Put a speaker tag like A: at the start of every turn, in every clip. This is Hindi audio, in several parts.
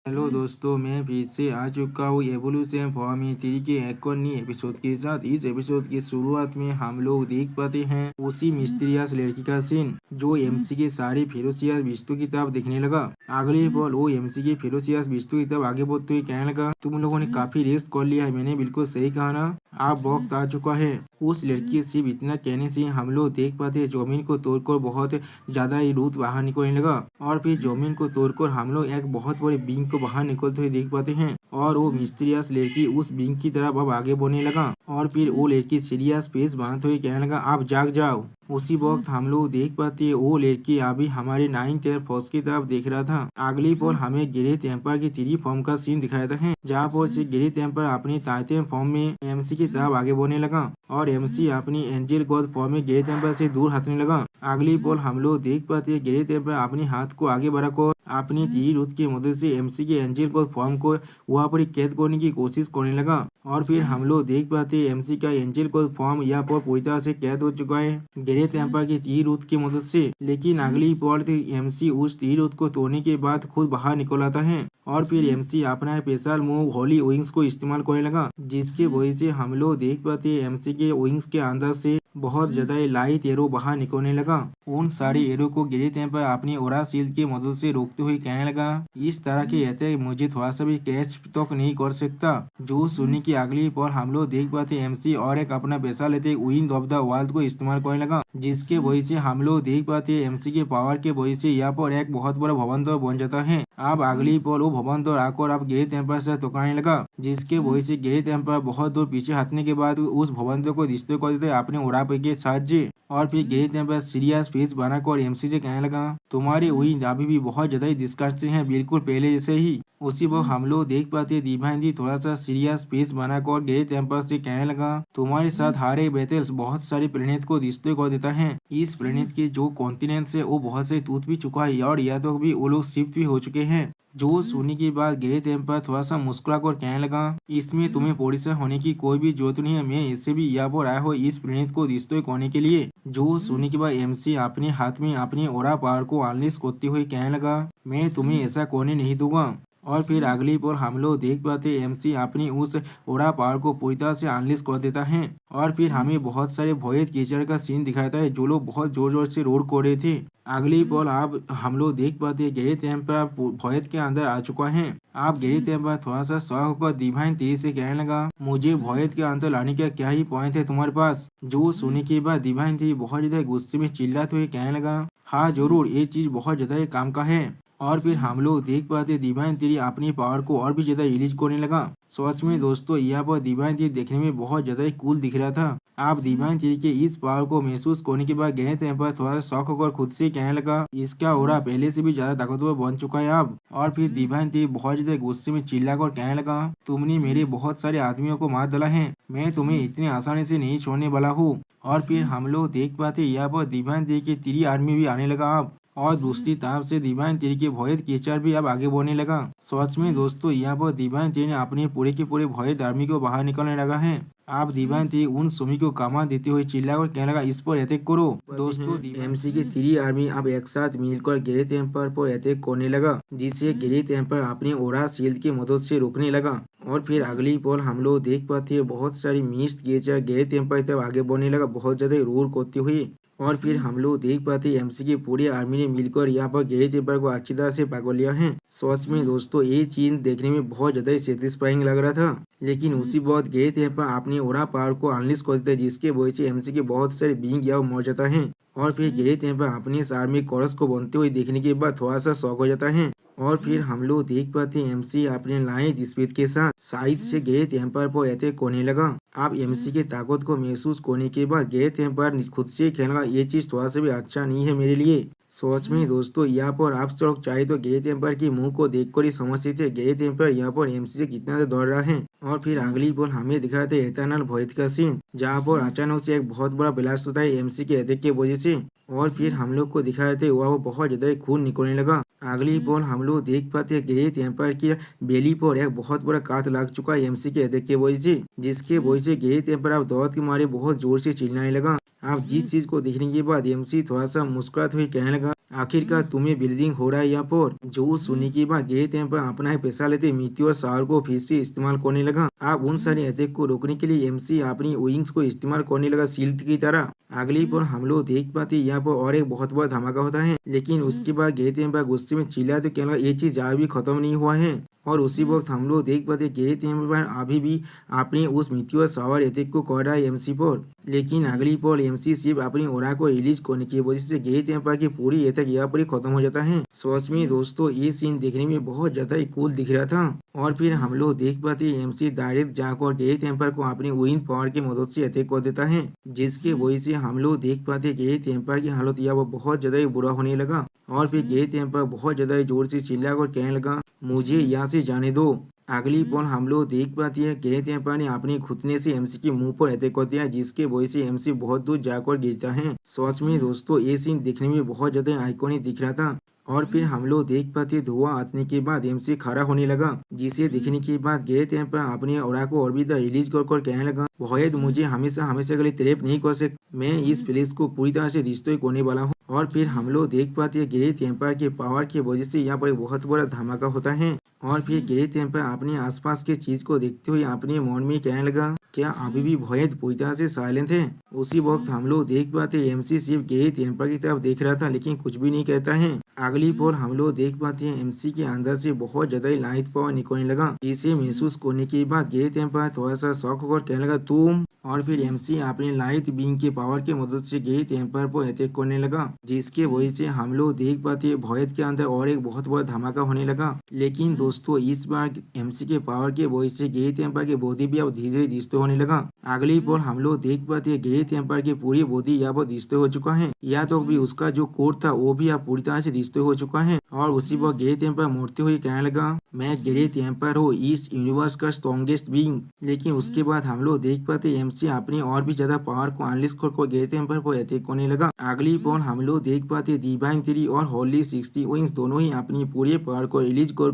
A: हेलो दोस्तों, मैं फिर से आ चुका हूँ एवोल्यूशन फॉर्म थ्री के एक और नई एपिसोड के साथ। इस एपिसोड की शुरुआत में हम लोग देख पाते हैं उसी मिस्टीरियस लड़की का सीन जो एमसी के सारी फेरोसियस विस्तु की तरफ देखने लगा। अगले पल वो एमसी के फेरोसियस विस्तु की तरफ आगे बढ़ते हुए कहने लगा, तुम लोगों ने काफी रेस्ट कर लिया है। मैंने बिल्कुल सही कहा ना, आप वक्त आ चुका है। उस लड़की सिर्फ इतना कहने से हम लोग देख पाते हैं जमीन को तोड़कर बहुत ज्यादा ही रूट बाहर निकलने लगा और फिर जमीन को तोड़कर हम लोग एक बहुत बड़े बिंग को बाहर निकलते हुए देख पाते हैं और वो मिस्टीरियस लड़की उस बिंग की तरफ अब आगे बढ़ने लगा और फिर वो लड़की सीरियस फेस बनाते हुए कहने लगा, आप जाग जाओ। उसी वक्त हम लोग देख पाते हैं वो लड़की अभी हमारे 9th एयर फोर्स की तरफ देख रहा था। अगली पर हमें ग्रेट एम्पायर की 3 फॉर्म का सीन दिखाया था जहाँ पर से ग्रेट एम्पायर अपनी टाइटन फॉर्म में एमसी की तरफ आगे बढ़ने लगा और एमसी अपनी एंजल गॉड फॉर्म में ग्रेट एम्पायर से दूर हटने लगा। अगली पल हम लोग देख पाते हैं ग्रेट एम्पायर अपने हाथ को आगे बढ़ाकर अपनी तीर रुत की मदद से एमसी के एंजल गॉड फॉर्म को वहाँ पर कैद करने की कोशिश करने लगा और फिर हम लोग देख पाते हैं एमसी का एंजल गॉड फॉर्म यहाँ पर पूरी तरह से कैद हो चुका है ग्रेट एम्पायर की तीर रुत की मदद से। लेकिन अगली पल एमसी उस तीर रुत को तोड़ने के बाद खुद बाहर निकल आता है और फिर एमसी अपना स्पेशल मूव होली विंग्स को इस्तेमाल करने लगा, जिसके वजह से हम लोग देख पाते हैं एमसी के विंग्स के अंदर से बहुत ज्यादा लाइट एरो बाहर निकलने लगा। उन सारी एरो को ग्रेट एम्पायर अपनी ओरा शील्ड की मदद से रोकते हुए कहने लगा, इस तरह के अटैक मुझे थोड़ा सा भी कैच तक नहीं कर सकता। जो सुनने की अगली पर हम लोग देख पाते एमसी और एक अपना पैसा लेते विंड ऑफ द वर्ल्ड को इस्तेमाल करने लगा, जिसके वजह से हम लोग देख पाते एमसी के पावर के वजह से यहाँ पर एक बहुत बड़ा भवन बन जाता है। अब अगली पर वो भवन आकर अब ग्रेट एम्पायर से टकराने लगा, जिसके वजह से ग्रेट एम्पायर बहुत दूर पीछे हटने के बाद उस भवन को डिस्ट्रॉय कर देते अपने उड़ा के साहाଯ୍य और फिर ग्रेट एम्पायर सीरियस फेस बनाकर एमसी से कहने लगा, तुम्हारी विंड अभी भी बहुत ज्यादा डिस्कस्टिंग है, बिल्कुल पहले जैसे ही। उसी वक्त हम लोग देख पाते डिवाइन दी थोड़ा सा सीरियस फेस बनाकर ग्रेट एम्पायर से कहने लगा, तुम्हारे साथ हारे बैटल्स बहुत सारे प्लेनेट को डिस्ट्रॉय कर देता है। इस प्लेनेट के जो कॉन्टिनेंट है वो बहुत से टूट भी चुका है और या तो भी वो लोग शिफ्ट भी हो चुके हैं। जो सुनने के बाद ग्रेट एम्पायर थोड़ा सा मुस्कुरा कर कहने लगा, इसमें तुम्हें परेशान होने की कोई भी जरूरत नहीं है, मैं इससे भी यहाँ पर आया हूँ इस प्लेनेट को डिस्ट्रॉय करने के लिए। जो सुनने के बाद एमसी अपने हाथ में अपनी ओरा पावर को अनलिश करते हुए कहने लगा, मैं तुम्हें ऐसा करने नहीं दूंगा। और फिर अगली पर हम लोग देख पाते एमसी अपनी उस ओरा पावर को पूरी तरह से अनलिश कर देता है और फिर हमें बहुत सारे भयत कीचड़ का सीन दिखाता है जो लोग बहुत जोर जोर से रोड कर रहे थे। अगली पल अब हम लोग देख पाते ग्रेट एम्पायर भयत के अंदर आ चुका है। आप ग्रेट एम्पायर थोड़ा सा शौक होकर डिवाइन तेज से कहने लगा, मुझे भयत के अंदर लाने का क्या ही पॉइंट है तुम्हारे पास। जो सुनने के बाद डिवाइन तेज बहुत ज्यादा गुस्से में चिल्लाते हुए कहने लगा, हाँ जरूर, ये चीज बहुत ज्यादा काम का है। और फिर हम लोग देख पाते डिवाइन तेरी अपनी पावर को और भी ज्यादा रिलीज करने लगा। सच में दोस्तों यहाँ पर डिवाइन तेरी देखने में बहुत ज्यादा ही कूल दिख रहा था। आप डिवाइन तेरी के इस पावर को महसूस करने के बाद ग्रेट एम्पायर थोड़ा सा शौक होकर खुद से कहने लगा, इसका ओरा पहले से भी ज्यादा ताकतवर बन चुका है अब। और फिर डिवाइन तेरी बहुत ज्यादा गुस्से में चिल्लाकर कहने लगा, तुमने मेरे बहुत सारे आदमियों को मार डाला है, मैं तुम्हें इतनी आसानी से नहीं छोड़ने वाला हूँ। और फिर हम लोग देख पाते यहाँ पर डिवाइन तेरी की 3 आर्मी भी आने लगा अब और दूसरी तरफ से डिवाइन तेरी के भयत कीचड़ भी अब आगे बढ़ने लगा। सच में दोस्तों यहाँ पर डिवाइन तेरी ने अपने पूरे के पूरे भयत आर्मी को बाहर निकलने लगा है। आप डिवाइन तेरी उन सुमी को कमान देते हुए चिल्लाकर कहने लगा, इस पर अटैक करो। दोस्तों एमसी की 3 आर्मी अब एक साथ मिलकर ग्रेट एम्पायर पर अटैक करने लगा, जिसे ग्रेट एम्पायर अपने ओरा शील्ड की मदद से रोकने लगा। और फिर अगली पल हम लोग देख पाते हैं बहुत सारी मिस्ट कीचड़ ग्रेट एम्पायर तक आगे बढ़ने लगा बहुत ज्यादा रोर करते हुए। और फिर हम लोग देख पाते एमसी की पूरी आर्मी ने मिलकर यहाँ पर ग्रेट एम्पायर को अच्छी तरह से पकड़ लिया है। सच में दोस्तों ये चीज देखने में बहुत ज्यादा ही सेटिस्फाइंग लग रहा था। लेकिन उसी बहुत ग्रेट एम्पायर अपनी ओरा पावर को अनलिश कर देता है, जिसके वजह से एमसी के बहुत सारे बींग यहाँ मर जाता है। और फिर ग्रेट एम्पायर अपनी इस आर्मी कोरस को बनते हुए देखने के बाद थोड़ा सा शौक हो जाता है। और फिर हम लोग देख पाते हैं एमसी अपने लाइट स्पीड के साथ साइड से ग्रेट एम्पायर पर अटैक करने लगा। आप एमसी की ताकत को महसूस करने के बाद ग्रेट एम्पायर खुद से कहने लगा, ये चीज थोड़ा सा भी अच्छा नहीं है मेरे लिए। सच में दोस्तों यहाँ पर आप लोग चाहे तो ग्रेट एम्पायर की मुंह को देखकर ही समझ सकते ग्रेट एम्पायर यहाँ पर एमसी से कितना ज्यादा दौड़ रहा है। और फिर अगली पल हमें दिखाते एटर्नल भयत का सीन, जहाँ पर अचानक से एक बहुत बड़ा ब्लास्ट होता है एमसी के अटैक की वजह से और फिर हम लोग को दिखाया जाता है वह बहुत ज्यादा खून निकलने लगा। अगली पल हम लोग देख पाते हैं ग्रेट एम्पायर की बेली पर एक बहुत बड़ा काट लग चुका है एमसी के अटैक के वजह से, जिसके वजह से ग्रेट एम्पायर अब दौड़ के मारे बहुत जोर से चिल्लाने लगा। अब जिस चीज को देखने के बाद एमसी थोड़ा सा मुस्कुराते हुए कहने लगा, आखिरकार तुम्हें बिल्डिंग हो रहा है यहाँ पर। जो सुनने के बाद ग्रेट एम्पायर अपना ही पैसा लेते मृत्यु और सार को फिर से इस्तेमाल करने लगा। अब उन सारे अटैक को रोकने के लिए एमसी अपनी विंग्स को इस्तेमाल करने लगा शील्ड की तरह। अगली पर हम लोग देख पाते यहाँ पर और एक बहुत बड़ा धमाका होता है, लेकिन उसके बाद ग्रेट एम्पायर गुस्से में चिल्ला तो कहना ये चीज आज भी खत्म नहीं हुआ है। और उसी वक्त हम लोग देख पाते ग्रेट एम्पायर अभी भी अपने उस मीटियोर शावर अटैक को कर रहा है एमसी पर। लेकिन अगली पल एमसी सिर्फ अपनी ओरा को रिलीज करने की वजह से ग्रेट एम्पायर की पूरी अटैक यहाँ पर ही खत्म हो जाता है। सच में दोस्तों ये सीन देखने में बहुत ज्यादा ही कूल दिख रहा था। और फिर हम लोग देख पाते एमसी डायरेक्ट जाकर ग्रेट एम्पायर को अपनी विंड पावर की मदद से अटैक कर देता है, जिसकी वजह से हम लोग देख पाते ग्रेट एम्पायर की हालत यहाँ बहुत ज्यादा ही बुरा होने लगा। और फिर ग्रेट एम्पायर बहुत ज्यादा जोर से चिल्लाकर कहने लगा, मुझे यहाँ से जाने दो। अगली पल हम लोग देख पाती है ग्रेट एम्पायर ने अपने घुटने से एमसी के मुंह पर अटैक कर दिया, जिसके वजह से एमसी बहुत दूर जाकर गिरता है। सच में दोस्तों ये सीन देखने में बहुत ज्यादा आइकॉनिक दिख रहा था। और फिर हम लोग देख पाते धुआं आने के बाद एमसी खड़ा होने लगा, जिसे देखने के बाद ग्रेट एम्पायर अपने ओरा को और भी रिलीज कर कहने लगा, वहीद मुझे हमेशा हमेशा के लिए ट्रैप नहीं कर सकते, मैं इस प्लेस को पूरी तरह से डिस्ट्रॉय करने वाला हूँ। और फिर हम लोग देख पाते हैं ग्रेट एम्पायर के पावर की वजह से यहाँ पर बहुत बड़ा धमाका होता है। और फिर ग्रेट एम्पायर अपने आसपास के चीज को देखते हुए अपने मन में कहने लगा, क्या अभी भी भयद पूरी तरह से साइलेंट है। उसी वक्त हम लोग देख पाते एमसी सिर्फ ग्रेट एम्पायर की तरफ देख रहा था, लेकिन कुछ भी नहीं कहता है। अगली पल हम लोग देख पाते हैं एमसी के अंदर से बहुत ज्यादा लाइट पावर निकलने लगा, जिसे महसूस करने के बाद ग्रेट एम्पायर थोड़ा सा शॉक होकर कहने लगा, तुम। और फिर एमसी अपने लाइट बीम के पावर की मदद से ग्रेट एम्पायर पर अटैक करने लगा, जिसके वजह से हम लोग देख पाते हैं भयद के अंदर और एक बहुत बड़ा धमाका होने लगा। लेकिन दोस्तों इस बार एमसी के पावर के वजह से ग्रेट एम्पायर की बॉडी भी अब धीरे धीरे डिस्ट्रॉय होने लगा। अगली पल हम लोग देख पाते हैं ग्रेट एम्पायर की पूरी बॉडी यहाँ पर डिस्ट्रॉय हो चुका है, या तो भी उसका जो कोर था वो भी अब पूरी तरह से डिस्ट्रॉय हो चुका है। और उसी वक्त ग्रेट एम्पायर मरते हुए कहने लगा, मैं ग्रेट एम्पायर हूँ, इस यूनिवर्स का स्ट्रॉन्गेस्ट बीइंग। लेकिन उसके बाद हम लोग देख पाते एमसी अपनी और भी ज्यादा पावर को अनलिश कर ग्रेट एम्पायर पर अटैक करने लगा। अगली पल हम लोग देख पाते डिवाइन 3 और होली 60 विंग्स दोनों ही अपनी पूरे पावर को रिलीज कर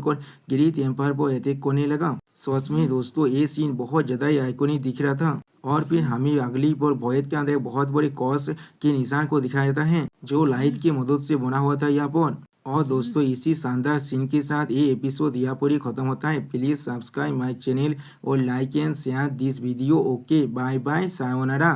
A: ग्रेट एम्पायर पर अटैक करने लगा। सच में दोस्तों ये सीन बहुत ज्यादा ही आइकॉनिक दिख रहा था। और फिर हमें अगली पल भयद के अंदर बहुत बड़े क्रॉस के निशान को दिखाया जाता है, जो लाइट की मदद से बना हुआ था यहाँ पर। और दोस्तों इसी शानदार सीन के साथ ये एपिसोड यहाँ पर ही खत्म होता है। प्लीज सब्सक्राइब माय चैनल और like and share this video. Okay bye bye, sayonara.